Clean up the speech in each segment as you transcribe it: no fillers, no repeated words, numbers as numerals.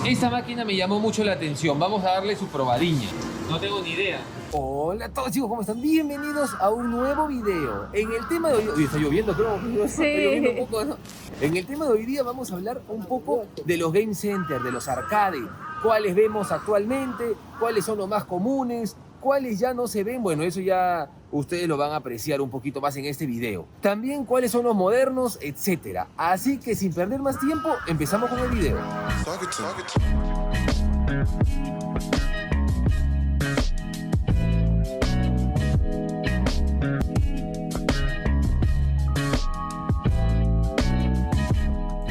Esta máquina me llamó mucho la atención. Vamos a darle su probadilla. No tengo ni idea. Hola a todos chicos, ¿cómo están? Bienvenidos a un nuevo video. En el tema de hoy... Uy, está lloviendo, creo. Sí. Está lloviendo un poco, ¿no? En el tema de hoy día vamos a hablar un poco de los game centers, de los arcades. ¿Cuáles vemos actualmente? ¿Cuáles son los más comunes? ¿Cuáles ya no se ven? Bueno, eso ya ustedes lo van a apreciar un poquito más en este video. También cuáles son los modernos, etcétera. Así que sin perder más tiempo, empezamos con el video.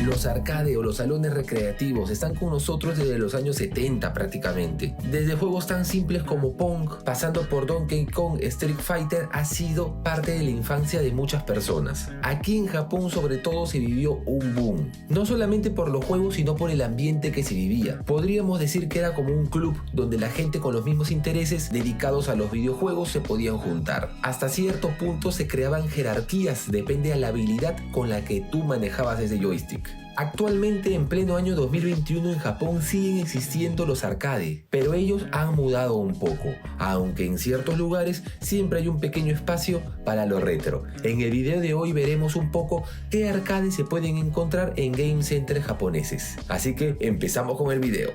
Los arcades o los salones recreativos están con nosotros desde los años 70 prácticamente. Desde juegos tan simples como Pong, pasando por Donkey Kong, Street Fighter, ha sido parte de la infancia de muchas personas. Aquí en Japón sobre todo se vivió un boom. No solamente por los juegos sino por el ambiente que se vivía. Podríamos decir que era como un club donde la gente con los mismos intereses dedicados a los videojuegos se podían juntar. Hasta cierto punto se creaban jerarquías, depende de la habilidad con la que tú manejabas ese joystick. Actualmente, en pleno año 2021, en Japón siguen existiendo los arcades, pero ellos han mudado un poco, aunque en ciertos lugares siempre hay un pequeño espacio para lo retro. En el video de hoy veremos un poco qué arcades se pueden encontrar en game centers japoneses. Así que empezamos con el video.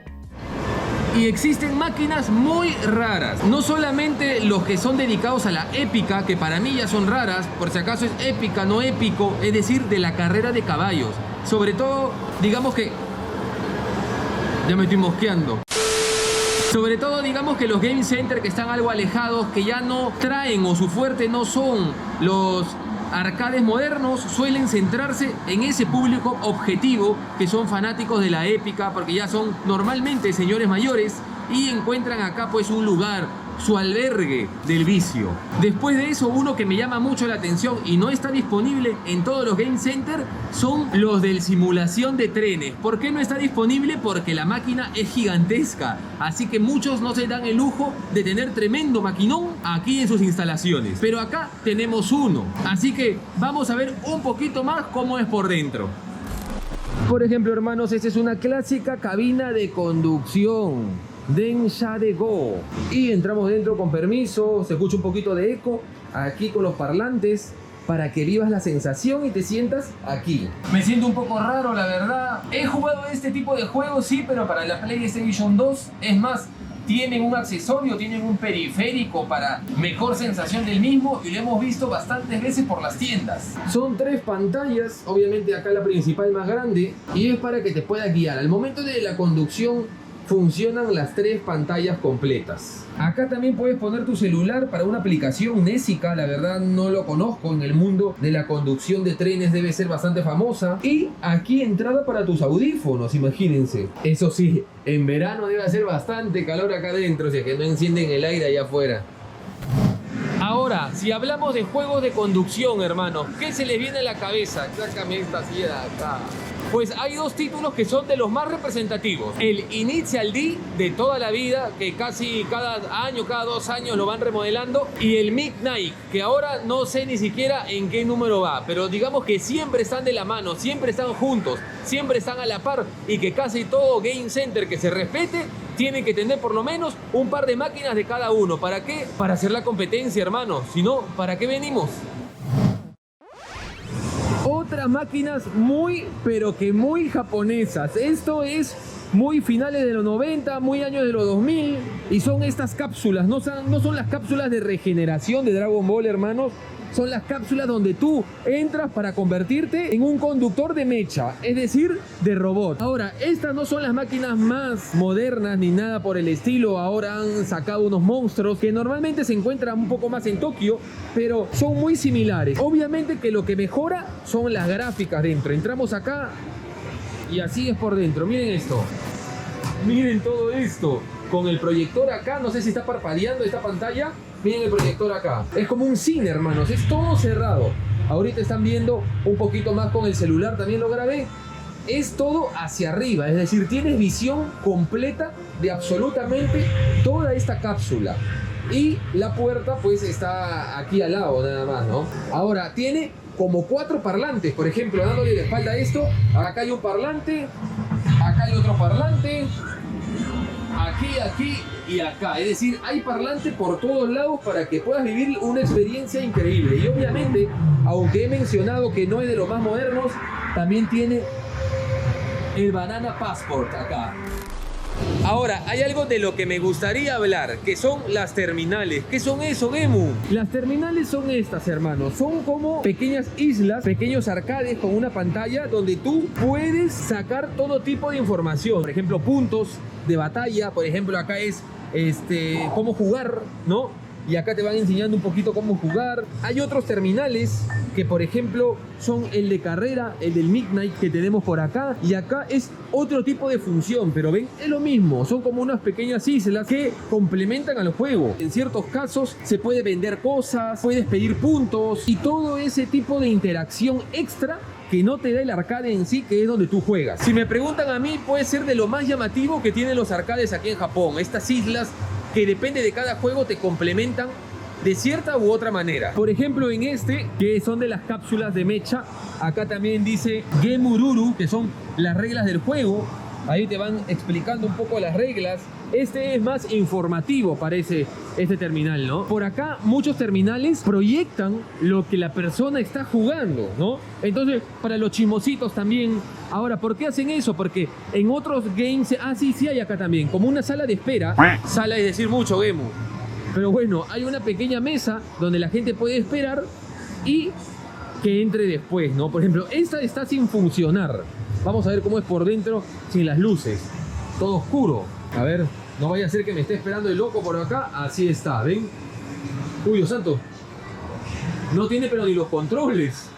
Y existen máquinas muy raras. No solamente los que son dedicados a la épica, que para mí ya son raras, por si acaso es épica, no épico, es decir, de la carrera de caballos. Sobre todo, digamos que... Ya me estoy mosqueando. Sobre todo, digamos que los game centers que están algo alejados, que ya no traen o su fuerte no son los arcades modernos, suelen centrarse en ese público objetivo que son fanáticos de la épica, porque ya son normalmente señores mayores y encuentran acá pues un lugar, su albergue del vicio. Después de eso, uno que me llama mucho la atención y no está disponible en todos los game centers son los de simulación de trenes. ¿Por qué no está disponible? Porque la máquina es gigantesca, así que muchos no se dan el lujo de tener tremendo maquinón aquí en sus instalaciones. Pero acá tenemos uno, así que vamos a ver un poquito más cómo es por dentro. Por ejemplo, hermanos, esta es una clásica cabina de conducción. Densha de Go. Y entramos dentro con permiso. Se escucha un poquito de eco aquí con los parlantes para que vivas la sensación y te sientas aquí. Me siento un poco raro, la verdad. He jugado este tipo de juegos, sí, pero para la PlayStation 2. Es más, tienen un accesorio, tienen un periférico para mejor sensación del mismo y lo hemos visto bastantes veces por las tiendas. Son 3 pantallas, obviamente acá la principal más grande, y es para que te puedas guiar. Al momento de la conducción funcionan las 3 pantallas completas. Acá también puedes poner tu celular para una aplicación Nesica, la verdad no lo conozco, en el mundo de la conducción de trenes debe ser bastante famosa. Y aquí entrada para tus audífonos, imagínense. Eso sí, en verano debe hacer bastante calor acá adentro, si es que no encienden el aire allá afuera. Ahora, si hablamos de juegos de conducción, hermanos, ¿qué se les viene a la cabeza? Sácame esta silla de acá. Pues hay 2 títulos que son de los más representativos. El Initial D de toda la vida, que casi cada año, cada 2 años lo van remodelando. Y el Midnight, que ahora no sé ni siquiera en qué número va. Pero digamos que siempre están de la mano, siempre están juntos, siempre están a la par. Y que casi todo game center que se respete tiene que tener por lo menos un par de máquinas de cada uno. ¿Para qué? Para hacer la competencia, hermano. Si no, ¿para qué venimos? Otras máquinas muy, pero que muy japonesas. Esto es muy finales de los 90, muy años de los 2000. Y son estas cápsulas, no son las cápsulas de regeneración de Dragon Ball, hermanos. Son las cápsulas donde tú entras para convertirte en un conductor de mecha, es decir, de robot. Ahora, estas no son las máquinas más modernas ni nada por el estilo. Ahora han sacado unos monstruos que normalmente se encuentran un poco más en Tokio, pero son muy similares. Obviamente que lo que mejora son las gráficas dentro. Entramos acá y así es por dentro. Miren esto. Miren todo esto. Con el proyector acá, no sé si está parpadeando esta pantalla. Miren el proyector acá. Es como un cine, hermanos. Es todo cerrado. Ahorita están viendo un poquito más con el celular. También lo grabé. Es todo hacia arriba. Es decir, tienes visión completa de absolutamente toda esta cápsula. Y la puerta pues está aquí al lado nada más, ¿no? Ahora, tiene como 4 parlantes. Por ejemplo, dándole la espalda a esto. Acá hay un parlante. Acá hay otro parlante. Aquí y acá. Es decir, hay parlante por todos lados para que puedas vivir una experiencia increíble. Y obviamente, aunque he mencionado que no es de los más modernos, también tiene el Banana Passport acá. Ahora, hay algo de lo que me gustaría hablar, que son las terminales. ¿Qué son eso, Gemu? Las terminales son estas, hermanos. Son como pequeñas islas, pequeños arcades con una pantalla donde tú puedes sacar todo tipo de información. Por ejemplo, puntos de batalla. Por ejemplo, acá es cómo jugar, ¿no? Y acá te van enseñando un poquito cómo jugar. Hay otros terminales que, por ejemplo, son el de carrera, el del Midnight que tenemos por acá. Y acá es otro tipo de función, pero ven, es lo mismo. Son como unas pequeñas islas que complementan al juego. En ciertos casos se puede vender cosas, puedes pedir puntos y todo ese tipo de interacción extra que no te da el arcade en sí, que es donde tú juegas. Si me preguntan a mí, puede ser de lo más llamativo que tienen los arcades aquí en Japón. Estas islas que depende de cada juego te complementan de cierta u otra manera. Por ejemplo, en este, que son de las cápsulas de mecha, acá también dice Gemururu, que son las reglas del juego. Ahí te van explicando un poco las reglas. Este es más informativo, parece, este terminal, ¿no? Por acá, muchos terminales proyectan lo que la persona está jugando, ¿no? Entonces, para los chismositos también. Ahora, ¿por qué hacen eso? Porque en otros games... sí hay acá también. Como una sala de espera. Sala es decir mucho, Gemu. Pero bueno, hay una pequeña mesa donde la gente puede esperar y que entre después, ¿no? Por ejemplo, esta está sin funcionar. Vamos a ver cómo es por dentro sin las luces. Todo oscuro. A ver, no vaya a ser que me esté esperando el loco por acá. Así está, ¿ven? Uy, Dios santo. No tiene pero ni los controles.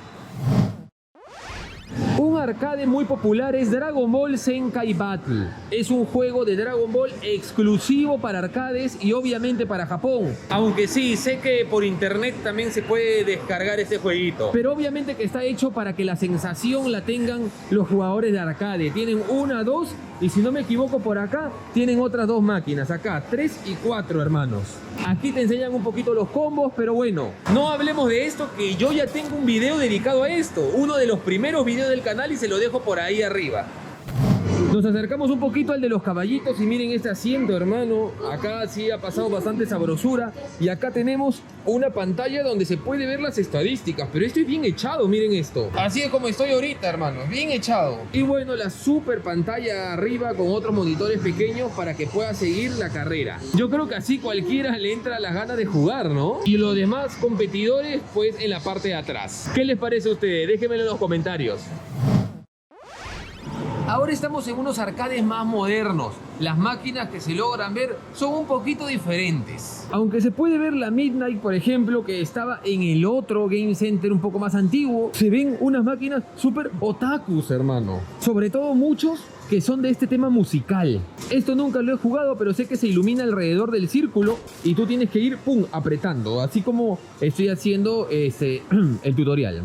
Un arcade muy popular es Dragon Ball Zenkai Battle. Es un juego de Dragon Ball exclusivo para arcades y obviamente para Japón. Aunque sí, sé que por internet también se puede descargar este jueguito. Pero obviamente que está hecho para que la sensación la tengan los jugadores de arcade. Tienen 1, 2 y si no me equivoco por acá tienen otras 2 máquinas. Acá 3 y 4, hermanos. Aquí te enseñan un poquito los combos, pero bueno, no hablemos de esto, que yo ya tengo un video dedicado a esto. Uno de los primeros videos del canal y se lo dejo por ahí arriba. Nos acercamos un poquito al de los caballitos y miren este asiento, hermano. Acá sí ha pasado bastante sabrosura. Y acá tenemos una pantalla donde se puede ver las estadísticas. Pero esto es bien echado, miren esto. Así es como estoy ahorita, hermano, bien echado. Y bueno, la super pantalla arriba con otros monitores pequeños para que pueda seguir la carrera. Yo creo que así cualquiera le entra las ganas de jugar, ¿no? Y los demás competidores, pues en la parte de atrás. ¿Qué les parece a ustedes? Déjenmelo en los comentarios. Ahora estamos en unos arcades más modernos. Las máquinas que se logran ver son un poquito diferentes. Aunque se puede ver la Midnight, por ejemplo, que estaba en el otro Game Center un poco más antiguo, se ven unas máquinas súper otakus, hermano. Sobre todo muchos que son de este tema musical. Esto nunca lo he jugado, pero sé que se ilumina alrededor del círculo y tú tienes que ir, pum, apretando. Así como estoy haciendo el tutorial.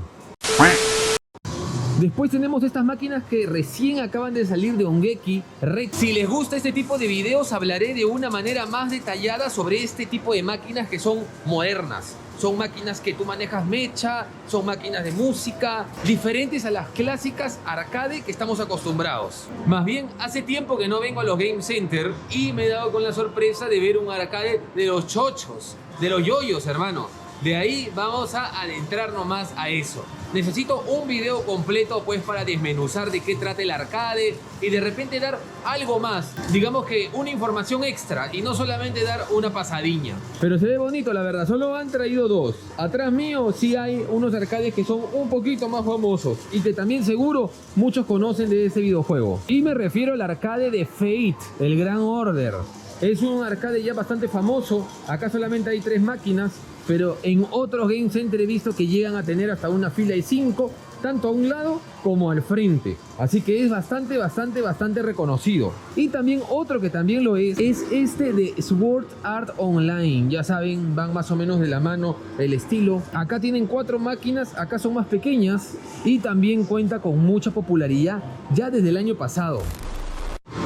Después tenemos estas máquinas que recién acaban de salir de Ongeki Red. Si les gusta este tipo de videos, hablaré de una manera más detallada sobre este tipo de máquinas que son modernas. Son máquinas que tú manejas mecha, son máquinas de música, diferentes a las clásicas arcade que estamos acostumbrados. Más bien, hace tiempo que no vengo a los Game Center y me he dado con la sorpresa de ver un arcade de los chochos, de los yoyos, hermano. De ahí vamos a adentrarnos más a eso. Necesito un video completo pues para desmenuzar de qué trata el arcade y de repente dar algo más, digamos que una información extra y no solamente dar una pasadilla. Pero se ve bonito, la verdad, solo han traído 2. Atrás mío sí hay unos arcades que son un poquito más famosos y que también seguro muchos conocen de ese videojuego. Y me refiero al arcade de Fate, el Gran Order. Es un arcade ya bastante famoso, acá solamente hay 3 máquinas, pero en otros Game Center he visto que llegan a tener hasta una fila de 5, tanto a un lado como al frente. Así que es bastante reconocido. Y también otro que también lo es este de Sword Art Online. Ya saben, van más o menos de la mano el estilo. Acá tienen 4 máquinas, acá son más pequeñas y también cuenta con mucha popularidad ya desde el año pasado.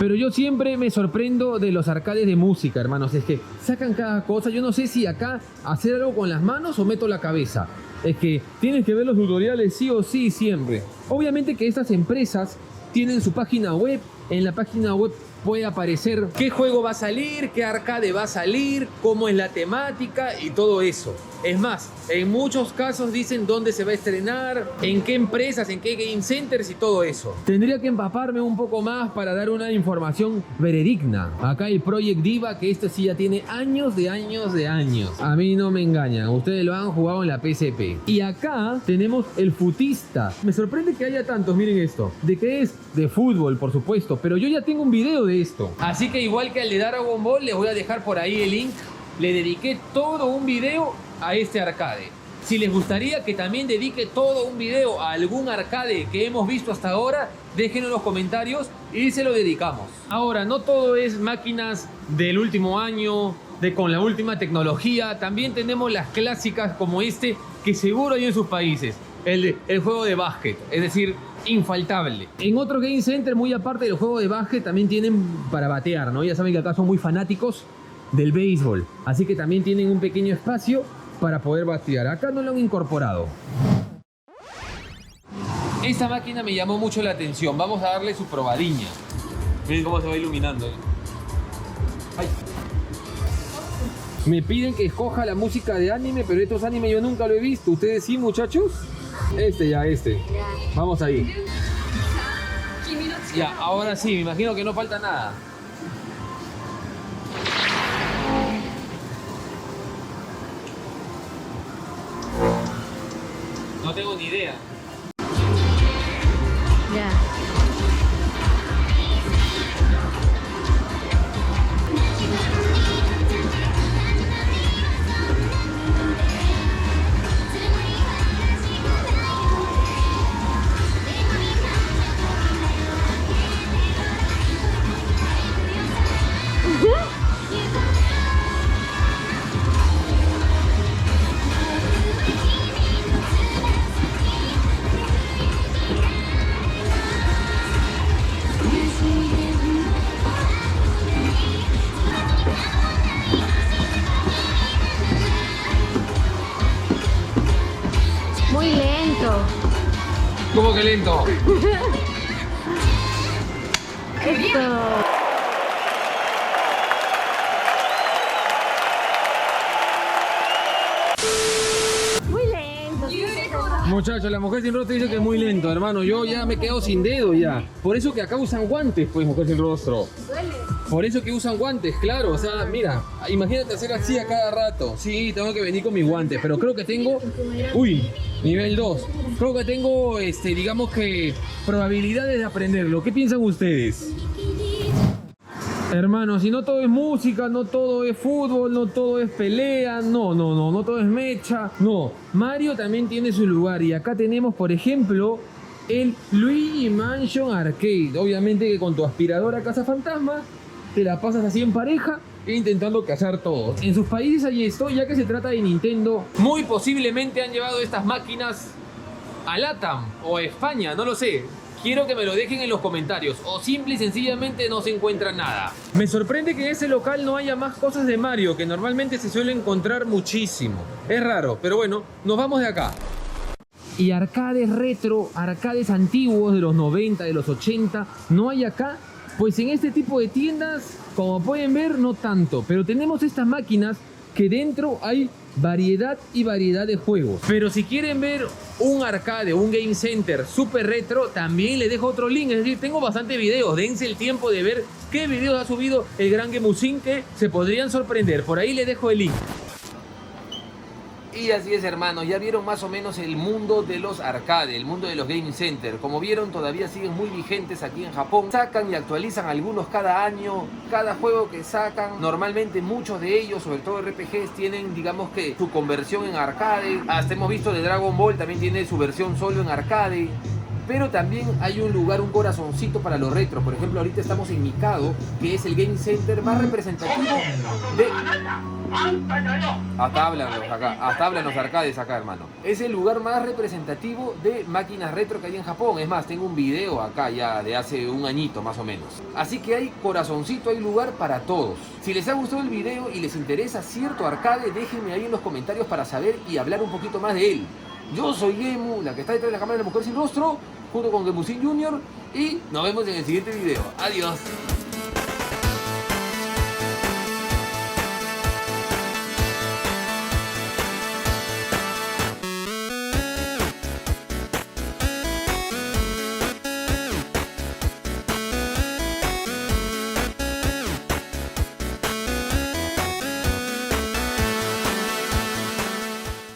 Pero yo siempre me sorprendo de los arcades de música, hermanos. Es que sacan cada cosa. Yo no sé si acá hacer algo con las manos o meto la cabeza. Es que tienes que ver los tutoriales sí o sí siempre. Obviamente que estas empresas tienen su página web en la página web puede aparecer qué juego va a salir, qué arcade va a salir, cómo es la temática y todo eso. Es más, en muchos casos dicen dónde se va a estrenar, en qué empresas, en qué game centers y todo eso. Tendría que empaparme un poco más para dar una información veredigna. Acá el Project Diva, que este sí ya tiene años de años de años. A mí no me engañan, ustedes lo han jugado en la PSP. Y acá tenemos el Futista. Me sorprende que haya tantos, miren esto. ¿De qué es? De fútbol, por supuesto, pero yo ya tengo un video de esto. Así que igual que al de Dragon Ball, les voy a dejar por ahí el link. Le dediqué todo un video a este arcade. Si les gustaría que también dedique todo un video a algún arcade que hemos visto hasta ahora, déjenlo en los comentarios y se lo dedicamos. Ahora, no todo es máquinas del último año, con la última tecnología. También tenemos las clásicas como este, que seguro hay en sus países. El juego de básquet, es decir, infaltable. En otro game center, muy aparte del juego de básquet, también tienen para batear, ¿no? Ya saben que acá son muy fanáticos del béisbol, así que también tienen un pequeño espacio para poder batear. Acá no lo han incorporado. Esta máquina me llamó mucho la atención. Vamos a darle su probadiña. Miren cómo se va iluminando. Ay. Me piden que escoja la música de anime, pero estos animes yo nunca lo he visto. ¿Ustedes sí, muchachos? Este. Vamos ahí. Ya, ahora sí, me imagino que no falta nada. No tengo ni idea. Ya. Muy lento. ¿Cómo que lento? Esto. Muy lento. Muchachos, la mujer sin rostro dice que es muy lento, hermano. Yo ya me he quedado sin dedo ya. Por eso que acá usan guantes, pues, mujer sin rostro. Por eso que usan guantes, claro. O sea, mira, imagínate hacer así a cada rato. Sí, tengo que venir con mis guantes, pero creo que tengo... Uy, nivel 2. Creo que tengo, digamos que, probabilidades de aprenderlo. ¿Qué piensan ustedes? Hermanos, si no todo es música, no todo es fútbol, no todo es pelea, no todo es mecha, no. Mario también tiene su lugar y acá tenemos, por ejemplo, el Luigi Mansion Arcade. Obviamente que con tu aspiradora cazafantasma te la pasas así en pareja e intentando cazar todos. En sus países hay esto, ya que se trata de Nintendo. Muy posiblemente han llevado estas máquinas a LATAM o a España, no lo sé. Quiero que me lo dejen en los comentarios, o simple y sencillamente no se encuentra nada. Me sorprende que en ese local no haya más cosas de Mario, que normalmente se suele encontrar muchísimo. Es raro, pero bueno, nos vamos de acá. Y arcades retro, arcades antiguos de los 90, de los 80, no hay acá. Pues en este tipo de tiendas, como pueden ver, no tanto. Pero tenemos estas máquinas que dentro hay variedad y variedad de juegos. Pero si quieren ver un arcade, un game center super retro, también les dejo otro link. Es decir, tengo bastante videos. Dense el tiempo de ver qué videos ha subido el Gran Gemusin, que se podrían sorprender. Por ahí les dejo el link. Y así es, hermanos, ya vieron más o menos el mundo de los arcade, el mundo de los game center. Como vieron, todavía siguen muy vigentes aquí en Japón. Sacan y actualizan algunos cada año, cada juego que sacan. Normalmente muchos de ellos, sobre todo RPGs, tienen, digamos que, su conversión en arcade. Hasta hemos visto de Dragon Ball, también tiene su versión solo en arcade. Pero también hay un lugar, un corazoncito para los retro. Por ejemplo, ahorita estamos en Mikado, que es el game center más representativo de... Hasta hablan los arcades acá, hermano. Es el lugar más representativo de máquinas retro que hay en Japón. Es más, tengo un video acá ya de hace un añito más o menos. Así que hay corazoncito, hay lugar para todos. Si les ha gustado el video y les interesa cierto arcade, déjenme ahí en los comentarios para saber y hablar un poquito más de él. Yo soy Gemu, la que está detrás de la cámara de la mujer sin rostro. junto con Gemusin Junior y nos vemos en el siguiente video. Adiós.